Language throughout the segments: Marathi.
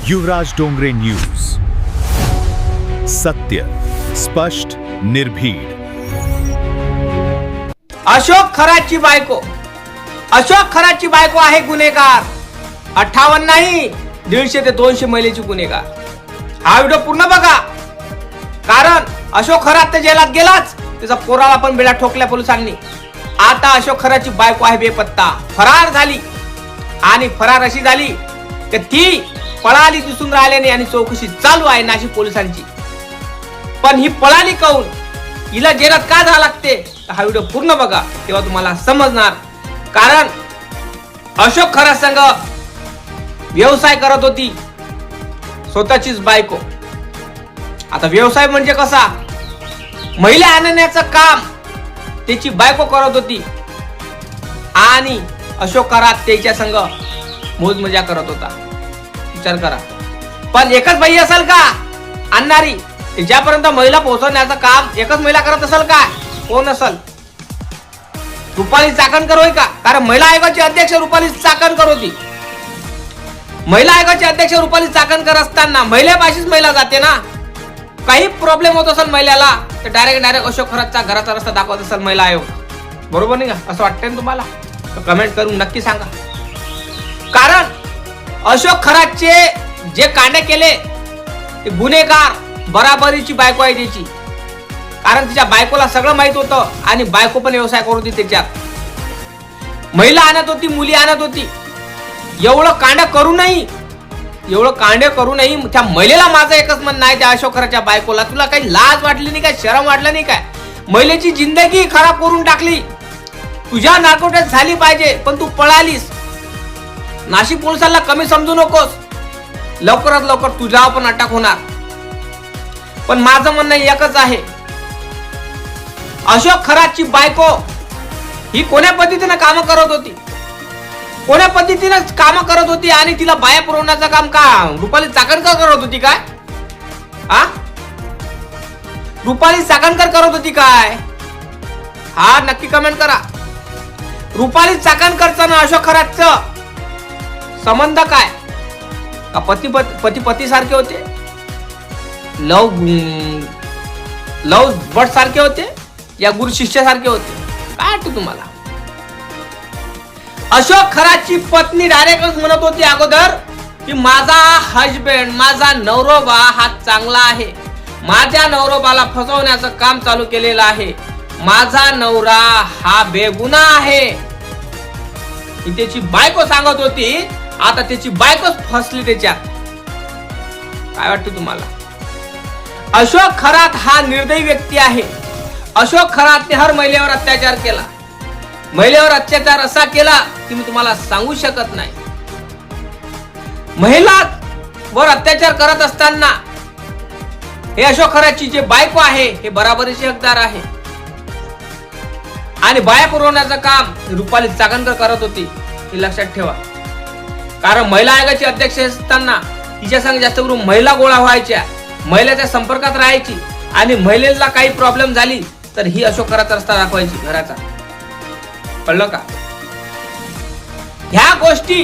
युवराज डोंगरे न्यूज. सत्य, स्पष्ट, निर्भीड. अशोक खरातची बायको आहे गुन्हेगार. 58 नाही 150 ते 200 महिलेची गुन्हेगार. हा व्हिडिओ पूर्ण बघा, कारण अशोक खरात तर जेलात गेलाच, त्याचा पोराला पण बेडा ठोकल्या पोलिसांनी. आता अशोक खरातची बायको आहे बेपत्ता, फरार झाली. आणि फरार अशी झाली की ती पळाली दिसून राहिल्याने आणि चौकशी चालू आहे नाशिक पोलिसांची. पण ही पळाली काऊन, हिला जेलात का जावं लागते, हा व्हिडिओ पूर्ण बघा, तेव्हा तुम्हाला समजणार. कारण अशोक खरात संघ व्यवसाय करत होती स्वतःचीच बायको. आता व्यवसाय म्हणजे कसा, महिला आणण्याचं काम त्याची बायको करत होती आणि अशोक खरात त्याच्या संघ मोज मजा करत होता. विचार करा. पण एकच बाई असेल का आणणारी, ज्यापर्यंत महिला पोहोचवण्याचं काम एकच महिला करत असेल का? कोण असेल? रुपाली चाकणकर होय का? कारण महिला आयोगाची अध्यक्ष रुपाली चाकणकर होती. महिला आयोगाची अध्यक्ष रुपाली चाकणकर असताना महिलेपाशीच महिला जाते ना. काही प्रॉब्लेम होत असेल महिलेला तर डायरेक्ट अशोक खरातचा घराचा रस्ता दाखवत असेल महिला आयोग. बरोबर नाही का? असं वाटतंय तुम्हाला? तर कमेंट करून नक्की सांगा. कारण अशोक खरातचे जे कांडे केले ते गुन्हेगार बराबरीची बायको आहे त्याची. कारण तिच्या बायकोला सगळं माहित होतं आणि बायको पण व्यवसाय करत होती त्याच्यात. महिला आणत होती, मुली आणत होती. एवढं कांड करूनही त्या महिलेला माझं एकच म्हणणं आहे, त्या अशोक खरातच्या बायकोला, तुला काही लाज वाटली नाही काय? शरम वाटलं नाही काय? महिलेची जिंदगी खराब करून टाकली. तुझ्या नाकोट्यात झाली पाहिजे पण तू पळालीस. नाशिक पोलिसांना कमी समजू नकोस. लवकरात लवकर तुझ्यावर पण अटक होणार. पण माझं म्हणणं एकच आहे, अशोक खरातची बायको ही कोण्या पद्धतीने काम करत होती आणि तिला बाया पुरवण्याचं काम का रुपाली चाकणकर करत होती काय? रुपाली चाकणकर करत होती काय? हा नक्की कमेंट करा. रुपाली चाकणकरचं ना अशोक खरातचं संबंध काय? का पती सारखे होते, लव बट सारखे होते, या गुरु शिष्य सारखे होते? काय वाटतं तुम्हाला? अशोक खरातची पत्नी डायरेक्टच म्हणत होती अगोदर की माझा हजबंड, माझा नवरोबा हा चांगला आहे. माझ्या नवरोबाला फसवण्याचं काम चालू केलेलं आहे. माझा नवरा हा बेगुन्हा आहे. ही त्याची बायको सांगत होती. आता त्याची बायकोच फसली त्याच्यात. काय वाटतं तुम्हाला? अशोक खरात हा निर्दयी व्यक्ती आहे. अशोक खरातने हर महिलेवर अत्याचार केला. महिलेवर अत्याचार असा केला की मी तुम्हाला सांगू शकत नाही. महिलावर अत्याचार करत असताना हे अशोक खरातची जे बायको आहे हे बराबरीचे हकदार आहे. आणि बाया पुरवण्याचं काम रुपाली चाकणकर करत होती, हे लक्षात ठेवा. कारण महिला आयोगाची अध्यक्ष असताना तिच्या संग जास्त करून महिला गोळा व्हायच्या, महिलेच्या संपर्कात राहायची आणि महिलेला काही प्रॉब्लेम झाली तर ही अशोक खरात रस्ता दाखवायची घराचा. कळलं का? ह्या गोष्टी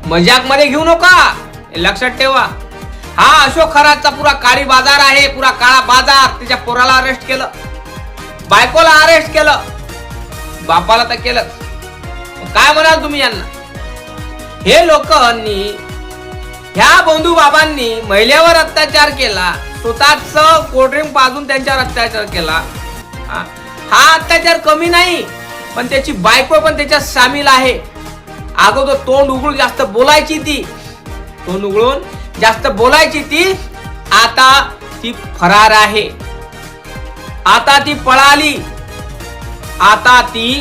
मजाक मध्ये घेऊ नका, लक्षात ठेवा. हा अशोक खरातचा पुरा काळी बाजार आहे, पुरा काळा बाजार. त्याच्या पोराला अरेस्ट केलं, बायकोला अरेस्ट केलं, बापाला तर केलं. काय म्हणाल तुम्ही यांना? हे लोकांनी, ह्या बंधू बाबांनी महिलेवर अत्याचार केला, स्वतःच कोल्ड्रिंक पाजून त्यांच्यावर अत्याचार केला. हा अत्याचार कमी नाही, पण त्याची बायको पण त्याच्यात सामील आहे. अगोदर तोंड उघडून जास्त बोलायची ती, आता ती फरार आहे. आता ती पळाली. आता ती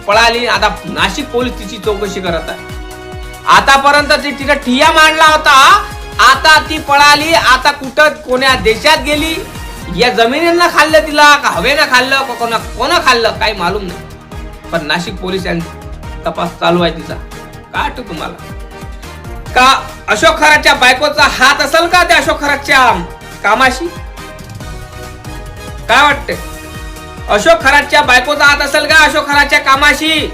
पळाली. आता नाशिक पोलीस तिची चौकशी करत आहे. आतापर्यंत तिचा ठिया मांडला होता, आता ती पळाली. आता कुठं कोण्या देशात गेली, या जमिनींना खाल्लं तिला का हवेनं खाल्लं का कोणा खाल्लं काही मालूम नाही. पण नाशिक पोलिसांचा तपास चालू आहे तिचा. काय वाटतं तुम्हाला? का अशोक खरातच्या बायकोचा हात असेल का त्या अशोक खरातच्या कामाशी? काय वाटतंय? अशोक खरातच्या बायकोचा हात असेल का अशोक खरातच्या कामाशी?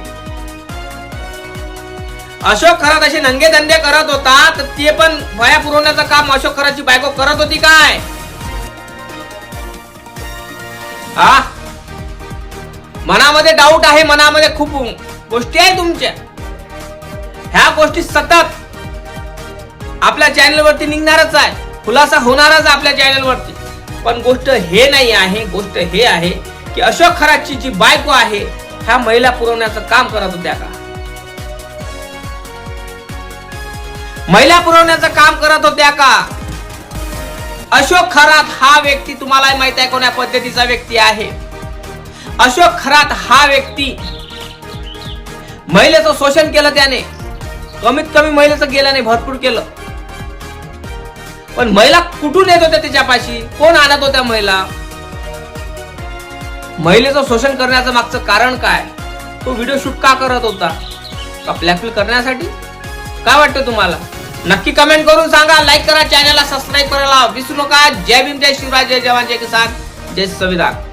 अशोक खरात असे नंगे धंदे करत होता तर ते पण वया पुरवण्याचं काम अशोक खरातची बायको करत होती काय? हा, मनामध्ये डाऊट आहे, मनामध्ये खूप गोष्टी आहे तुमच्या. ह्या गोष्टी सतत आपल्या चॅनलवरती निघणारच आहे, खुलासा होणारच आपल्या चॅनलवरती. पण गोष्ट हे नाही आहे, गोष्ट हे आहे की अशोक खरातची जी बायको आहे ह्या महिला पुरवण्याचं काम करत होत्या का? महिला पुरवण्याचं काम करत होत्या का? अशोक खरात हा व्यक्ती तुम्हाला माहित आहे कोण्या पद्धतीचा व्यक्ती आहे? अशोक खरात हा व्यक्ती महिलेचं शोषण केलं, त्याने कमीत कमी महिलेचं गेलं नाही, भरपूर केलं. पण महिला कुठून येत होत्या त्याच्यापाशी? कोण आणत होत्या महिला? महिलेचं शोषण करण्याचं मागचं कारण काय? तो व्हिडिओ शूट का करत होता? का ब्लॅकमेल करण्यासाठी? काय वाटतं तुम्हाला? नक्की कमेंट करून सांगा. लाईक करा, चॅनलला सबस्क्राईब करायला विसरू नका. जय भीम, जय शिवराज, जय जवान, जय किसान, जय संविधान.